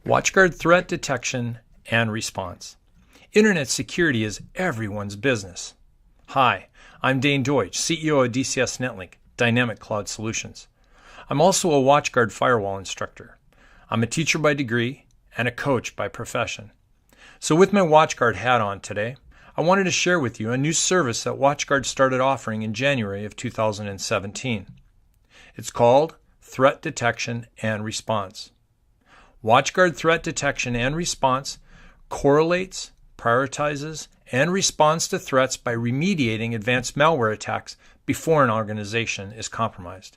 Watchguard threat detection and response. Internet security is everyone's business. Hi, I'm Dane Deutsch, CEO of DCS Netlink, Dynamic Cloud Solutions. I'm also a Watchguard firewall instructor. I'm a teacher by degree and a coach by profession. So with my Watchguard hat on today, I wanted to share with you a new service that Watchguard started offering in January of 2017. It's called Threat Detection and Response. Watchguard Threat Detection and Response correlates, prioritizes, and responds to threats by remediating advanced malware attacks before an organization is compromised.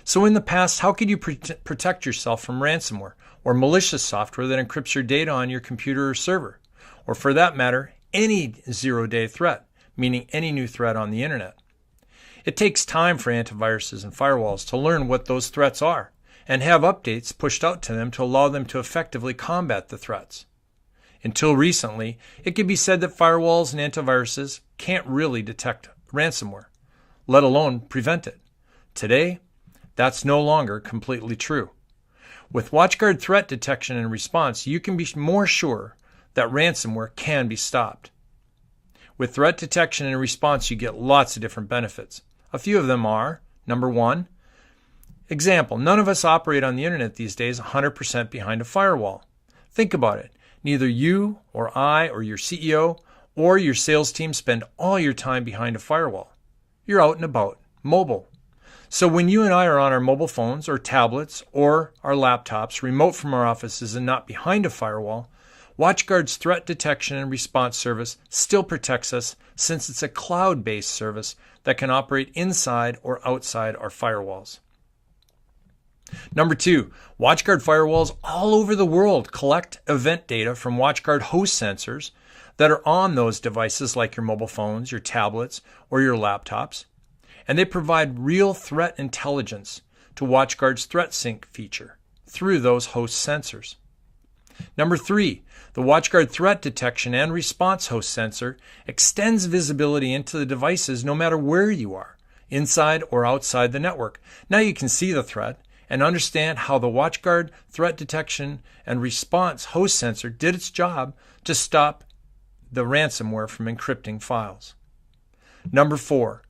So in the past, how could you protect yourself from ransomware or malicious software that encrypts your data on your computer or server? Or for that matter, any zero-day threat, meaning any new threat on the internet. It takes time for antiviruses and firewalls to learn what those threats are and have updates pushed out to them to allow them to effectively combat the threats. Until recently, it could be said that firewalls and antiviruses can't really detect ransomware, let alone prevent it. Today, that's no longer completely true. With Watchguard Threat Detection and Response, you can be more sure that ransomware can be stopped. With threat detection and response, you get lots of different benefits. A few of them are, number one, example, none of us operate on the internet these days 100% behind a firewall. Think about it. Neither you or I or your CEO or your sales team spend all your time behind a firewall. You're out and about, mobile. So when you and I are on our mobile phones or tablets or our laptops, remote from our offices and not behind a firewall, Watchguard's threat detection and response service still protects us since it's a cloud-based service that can operate inside or outside our firewalls. Number two, Watchguard firewalls all over the world collect event data from Watchguard host sensors that are on those devices like your mobile phones, your tablets, or your laptops. And they provide real threat intelligence to Watchguard's Threat Sync feature through those host sensors. Number three, the Watchguard Threat Detection and Response host sensor extends visibility into the devices no matter where you are, inside or outside the network. Now you can see the threat and understand how the Watchguard Threat Detection and Response host sensor did its job to stop the ransomware from encrypting files. Number four,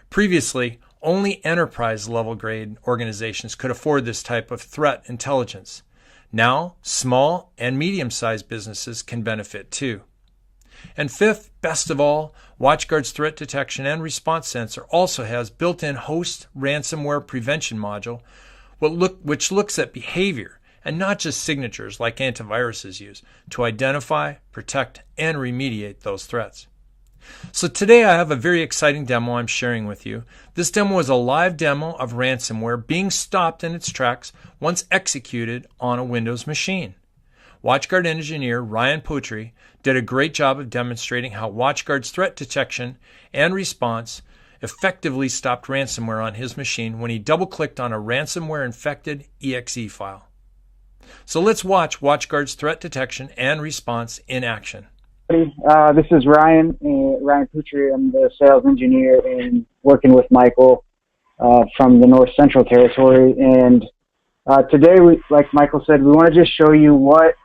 previously, only enterprise-level grade organizations could afford this type of threat intelligence. Now, small and medium-sized businesses can benefit too. And fifth, best of all, Watchguard's Threat Detection and Response sensor also has built-in host ransomware prevention module, which looks at behavior and not just signatures like antiviruses use to identify, protect, and remediate those threats. So today I have a very exciting demo I'm sharing with you. This demo is a live demo of ransomware being stopped in its tracks once executed on a Windows machine. Watchguard engineer Ryan Putri did a great job of demonstrating how Watchguard's threat detection and response effectively stopped ransomware on his machine when he double-clicked on a ransomware-infected exe file. So let's watch Watchguard's threat detection and response in action. This is Ryan Putri. I'm the sales engineer and working with Michael from the North Central Territory. And today, like Michael said, we want to just show you what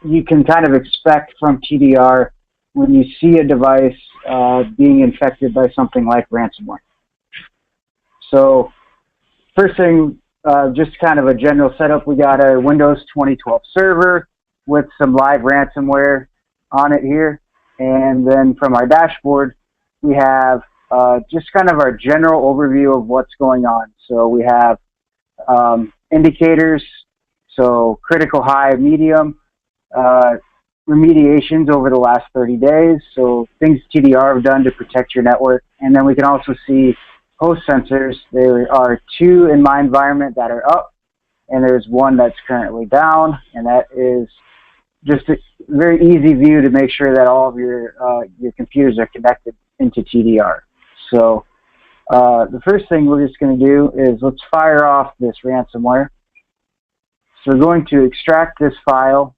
you can kind of expect from TDR when you see a device being infected by something like ransomware. So first thing, just kind of a general setup. We got a Windows 2012 server with some live ransomware on it here, and then from our dashboard we have just kind of our general overview of what's going on. So we have indicators, so critical, high, medium, remediations over the last 30 days, so things TDR have done to protect your network. And then we can also see host sensors. There are two in my environment that are up, and there's one that's currently down, and that is just a very easy view to make sure that all of your computers are connected into TDR. So the first thing we're just going to do is let's fire off this ransomware. So we're going to extract this file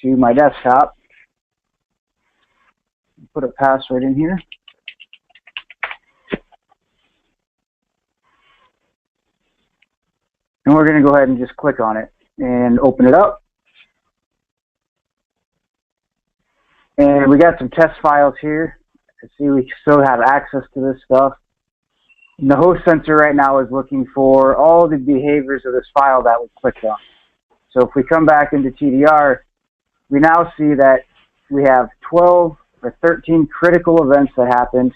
to my desktop, put a password in here. And we're going to go ahead and just click on it and open it up. And we got some test files here. See, we still have access to this stuff. And the host sensor right now is looking for all the behaviors of this file that we clicked on. So if we come back into TDR, we now see that we have 12 or 13 critical events that happened.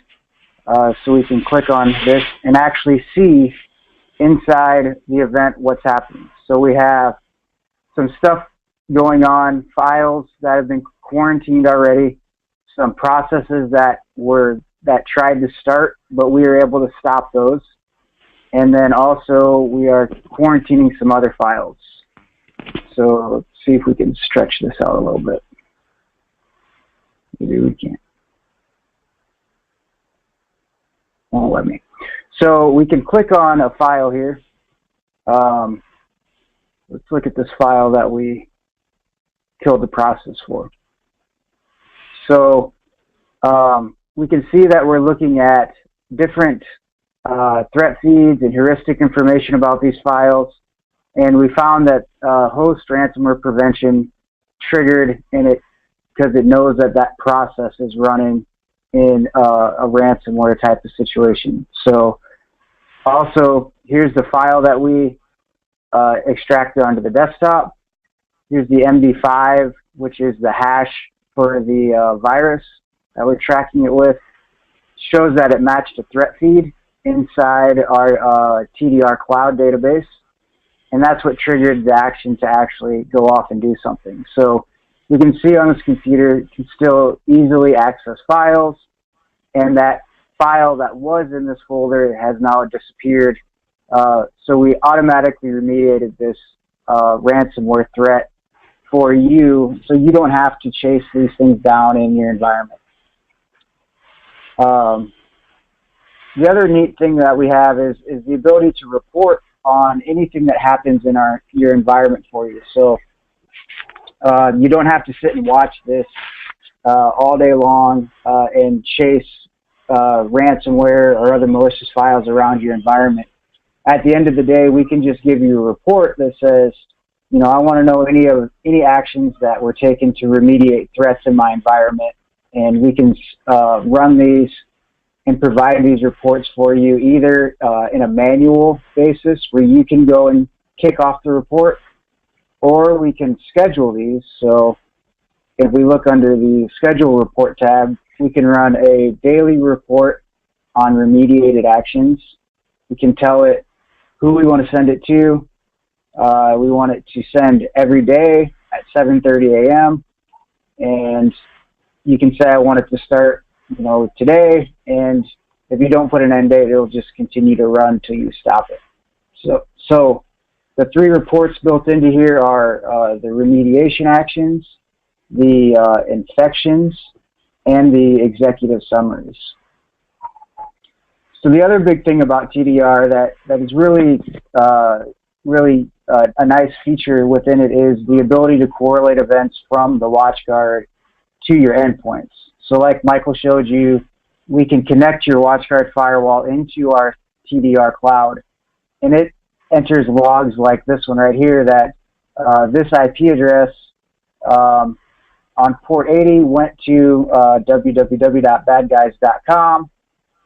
So we can click on this and actually see inside the event what's happening. So we have some stuff going on, files that have been quarantined already, some processes that tried to start, but we were able to stop those. And then also we are quarantining some other files. So let's see if we can stretch this out a little bit. Maybe we can't. Won't let me. So we can click on a file here. Let's look at this file that we killed the process for. So we can see that we're looking at different threat feeds and heuristic information about these files. And we found that host ransomware prevention triggered in it because it knows that that process is running in a ransomware type of situation. So also, here's the file that we extracted onto the desktop. Here's the MD5, which is the hash for the virus that we're tracking it with. Shows that it matched a threat feed inside our TDR cloud database. And that's what triggered the action to actually go off and do something. So you can see on this computer, you can still easily access files, and that file that was in this folder has now disappeared. So we automatically remediated this ransomware threat for you, so you don't have to chase these things down in your environment. The other neat thing that we have is the ability to report on anything that happens in your environment for you. So you don't have to sit and watch this all day long and chase ransomware or other malicious files around your environment. At the end of the day, we can just give you a report that says, you know, I want to know any actions that were taken to remediate threats in my environment, and we can run these and provide these reports for you either in a manual basis where you can go and kick off the report, or we can schedule these. So if we look under the schedule report tab, we can run a daily report on remediated actions. We can tell it who we want to send it to. We want it to send every day at 7:30 a.m. And you can say, I want it to start, you know, today. And if you don't put an end date, it'll just continue to run until you stop it. So the three reports built into here are the remediation actions, the infections, and the executive summaries. So the other big thing about TDR that is really a nice feature within it is the ability to correlate events from the Watchguard to your endpoints. So like Michael showed you, we can connect your Watchguard firewall into our TDR cloud, and it enters logs like this one right here that this IP address on port 80 went to www.badguys.com,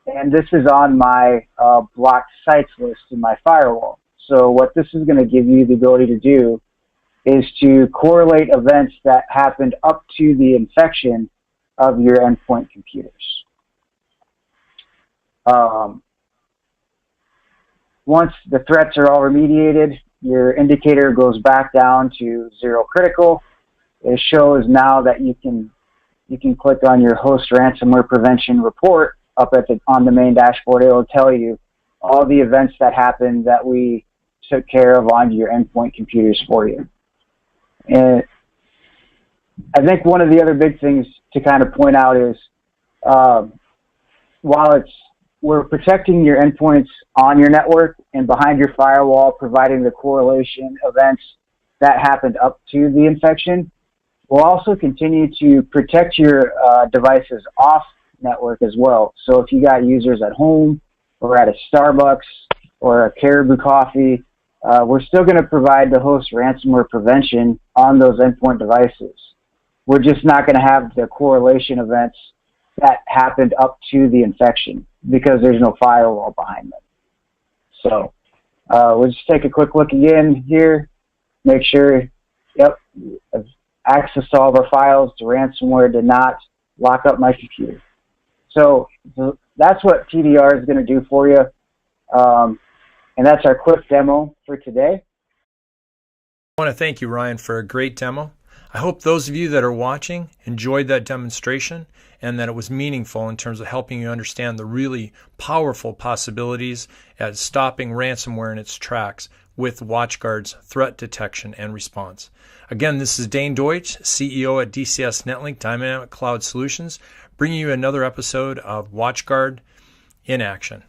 and this is on my blocked sites list in my firewall. So what this is going to give you the ability to do is to correlate events that happened up to the infection of your endpoint computers. Once the threats are all remediated, your indicator goes back down to 0 critical. It shows now that you can click on your host ransomware prevention report up on the main dashboard. It will tell you all the events that happened that we took care of on your endpoint computers for you. And I think one of the other big things to kind of point out is while we're protecting your endpoints on your network and behind your firewall, providing the correlation events that happened up to the infection, we'll also continue to protect your devices off network as well. So if you got users at home or at a Starbucks or a Caribou Coffee, we're still going to provide the host ransomware prevention on those endpoint devices. we're just not going to have the correlation events that happened up to the infection because there's no firewall behind them. So we'll just take a quick look again here, make sure, yep, access to all of our files. The ransomware did not lock up my computer. So that's what TDR is going to do for you. And that's our quick demo for today. I want to thank you, Ryan, for a great demo. I hope those of you that are watching enjoyed that demonstration and that it was meaningful in terms of helping you understand the really powerful possibilities at stopping ransomware in its tracks with Watchguard's threat detection and response. Again, this is Dane Deutsch, CEO at DCS Netlink Dynamic Cloud Solutions, bringing you another episode of Watchguard in action.